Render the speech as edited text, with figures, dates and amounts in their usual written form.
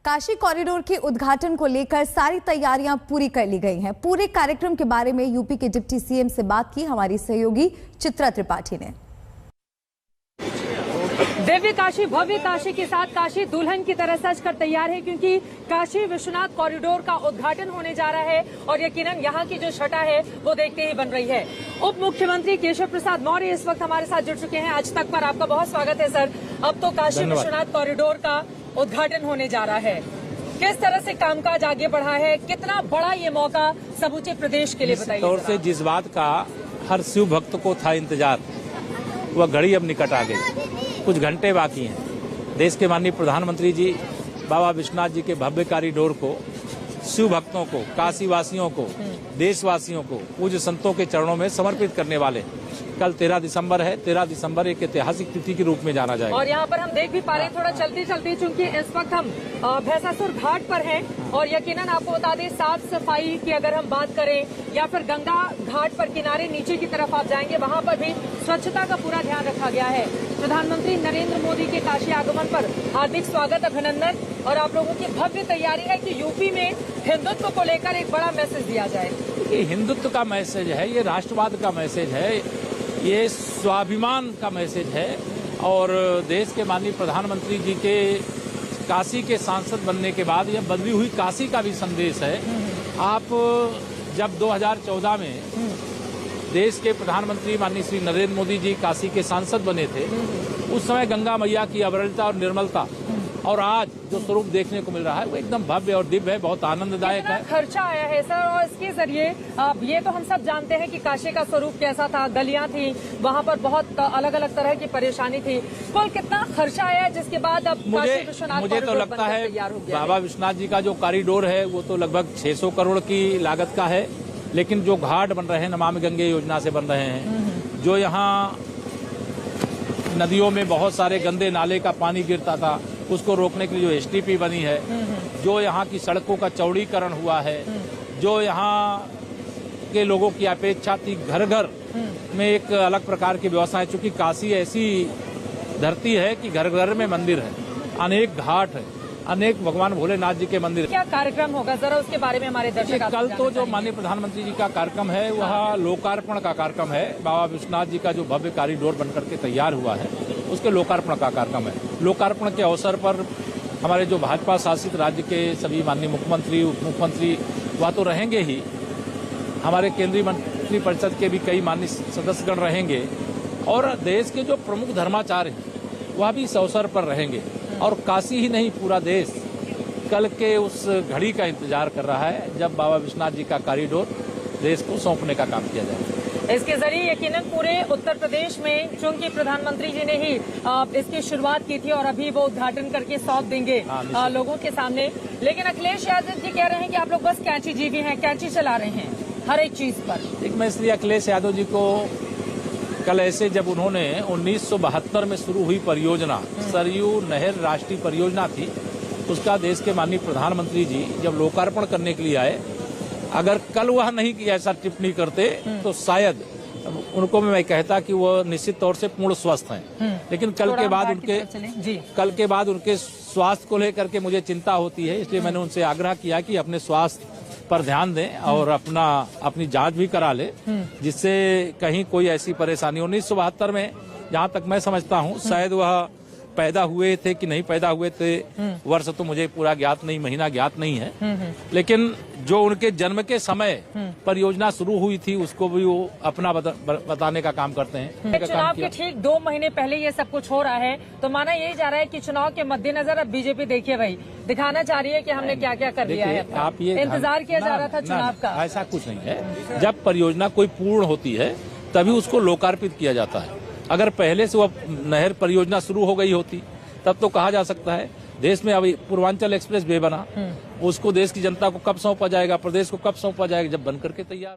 Kashi corridor के उद्घाटन को लेकर सारी तैयारियां पूरी कर ली गई हैं। पूरे कार्यक्रम के बारे में यूपी के डिप्टी सीएम से बात की हमारी सहयोगी चित्रा त्रिपाठी ने। दिव्य काशी, भव्य काशी के साथ काशी दुल्हन की तरह सज कर तैयार है, क्योंकि काशी विश्वनाथ कॉरिडोर का उद्घाटन होने जा रहा है और यकीनन यहाँ की जो छटा है वो देखते ही बन रही है। उप मुख्यमंत्री केशव प्रसाद मौर्य इस वक्त हमारे साथ जुड़ चुके हैं। आज तक पर आपका बहुत स्वागत है सर। अब तो काशी विश्वनाथ कॉरिडोर का उद्घाटन होने जा रहा है, किस तरह से कामकाज आगे बढ़ा है, कितना बड़ा ये मौका समूचे प्रदेश के लिए बताइए। तौर से जिस बात का हर शिव भक्त को था इंतजार, वह घड़ी अब निकट आ गई। कुछ घंटे बाकी हैं। देश के माननीय प्रधानमंत्री जी बाबा विश्वनाथ जी के भव्य कॉरिडोर को शिव भक्तों को, काशी वासियों को, देशवासियों को पूज्य संतों के चरणों में समर्पित करने वाले। कल 13 दिसंबर है। 13 दिसंबर एक ऐतिहासिक तिथि के रूप में जाना जाएगा। और यहाँ पर हम देख भी पा रहे हैं थोड़ा चलते चलते, चूंकि इस वक्त हम भैंसासुर घाट पर हैं और यकीनन आपको बता दें साफ सफाई की अगर हम बात करें या फिर गंगा घाट पर किनारे नीचे की तरफ आप जाएंगे, वहाँ पर भी स्वच्छता का पूरा ध्यान रखा गया है। प्रधानमंत्री नरेंद्र मोदी के काशी आगमन पर हार्दिक स्वागत, अभिनंदन। और आप लोगों की भव्य तैयारी है कि यूपी में हिंदुत्व को लेकर एक बड़ा मैसेज दिया जाए। ये हिंदुत्व का मैसेज है, ये राष्ट्रवाद का मैसेज है, ये स्वाभिमान का मैसेज है। और देश के माननीय प्रधानमंत्री जी के काशी के सांसद बनने के बाद यह बदली हुई काशी का भी संदेश है। आप जब 2014 में देश के प्रधानमंत्री माननीय श्री नरेंद्र मोदी जी काशी के सांसद बने थे, उस समय गंगा मैया की अविरलता और निर्मलता और आज जो स्वरूप देखने को मिल रहा है वो एकदम भव्य और दिव्य है, बहुत आनंददायक है। खर्चा आया है सर, और इसके जरिए ये तो हम सब जानते हैं कि काशी का स्वरूप कैसा था, गलियां थी, वहाँ पर बहुत अलग अलग तरह की परेशानी थी। कुल कितना खर्चा आया है जिसके बाद अब मुझे तो लगता है बाबा विश्वनाथ जी का जो कॉरिडोर है वो तो लगभग 600 करोड़ की लागत का है। लेकिन जो घाट बन रहे हैं नमामि गंगे योजना से बन रहे हैं, जो यहाँ नदियों में बहुत सारे गंदे नाले का पानी गिरता था उसको रोकने के लिए जो एसटीपी बनी है, जो यहाँ की सड़कों का चौड़ीकरण हुआ है, जो यहाँ के लोगों की अपेक्षा थी घर घर में एक अलग प्रकार की व्यवस्था है। चूंकि काशी ऐसी धरती है कि घर घर में मंदिर है, अनेक घाट है, अनेक भगवान भोलेनाथ जी के मंदिर। क्या कार्यक्रम होगा जरा उसके बारे में हमारे दर्शक। कल तो जो माननीय प्रधानमंत्री जी का कार्यक्रम है वह लोकार्पण का कार्यक्रम है। बाबा विश्वनाथ जी का जो भव्य कॉरिडोर बनकर के तैयार हुआ है उसके लोकार्पण का कार्यक्रम है। लोकार्पण के अवसर पर हमारे जो भाजपा शासित राज्य के सभी माननीय मुख्यमंत्री, उप मुख्यमंत्री वह तो रहेंगे ही, हमारे केंद्रीय मंत्री परिषद के भी कई माननीय सदस्यगण रहेंगे और देश के जो प्रमुख धर्माचार्य हैं वह भी इस अवसर पर रहेंगे। और काशी ही नहीं, पूरा देश कल के उस घड़ी का इंतजार कर रहा है जब बाबा विश्वनाथ जी का कॉरिडोर देश को सौंपने का काम किया जाएगा। इसके जरिए यकीनन पूरे उत्तर प्रदेश में, चूंकि प्रधानमंत्री जी ने ही इसकी शुरुआत की थी और अभी वो उद्घाटन करके सौंप देंगे लोगों के सामने। लेकिन अखिलेश यादव जी कह रहे हैं कि आप लोग बस कैंची जीवी हैं, कैंची चला रहे हैं हर एक चीज पर। मैं इसलिए अखिलेश यादव जी को कल ऐसे, जब उन्होंने 1972 में शुरू हुई परियोजना सरयू नहर राष्ट्रीय परियोजना थी, उसका देश के माननीय प्रधानमंत्री जी जब लोकार्पण करने के लिए आए, अगर कल वह नहीं ऐसा टिप्पणी करते तो शायद उनको मैं कहता कि वो निश्चित तौर से पूर्ण स्वस्थ हैं। लेकिन कल के बाद उनके स्वास्थ्य को लेकर के मुझे चिंता होती है, इसलिए मैंने उनसे आग्रह किया कि अपने स्वास्थ्य पर ध्यान दें और अपनी जांच भी करा ले, जिससे कहीं कोई ऐसी परेशानी। 1972 में जहां तक मैं समझता हूं शायद वह पैदा हुए थे कि नहीं पैदा हुए थे, वर्ष तो मुझे पूरा ज्ञात नहीं, महीना ज्ञात नहीं है। लेकिन जो उनके जन्म के समय परियोजना शुरू हुई थी उसको भी वो अपना बताने का काम करते हैं। चुनाव के ठीक 2 महीने पहले ये सब कुछ हो रहा है, तो माना यही जा रहा है कि चुनाव के मद्देनजर अब बीजेपी देखिए भाई दिखाना चाह रही है कि हमने क्या क्या कर लिया है। आप ये इंतजार किया जा रहा था चुनाव का, ऐसा कुछ नहीं है। जब परियोजना कोई पूर्ण होती है तभी उसको लोकार्पित किया जाता है। अगर पहले से वह नहर परियोजना शुरू हो गई होती तब तो कहा जा सकता है। देश में अभी पूर्वांचल एक्सप्रेस वे बना, उसको देश की जनता को कब सौंपा जाएगा, प्रदेश को कब सौंपा जाएगा, जब बनकर के तैयार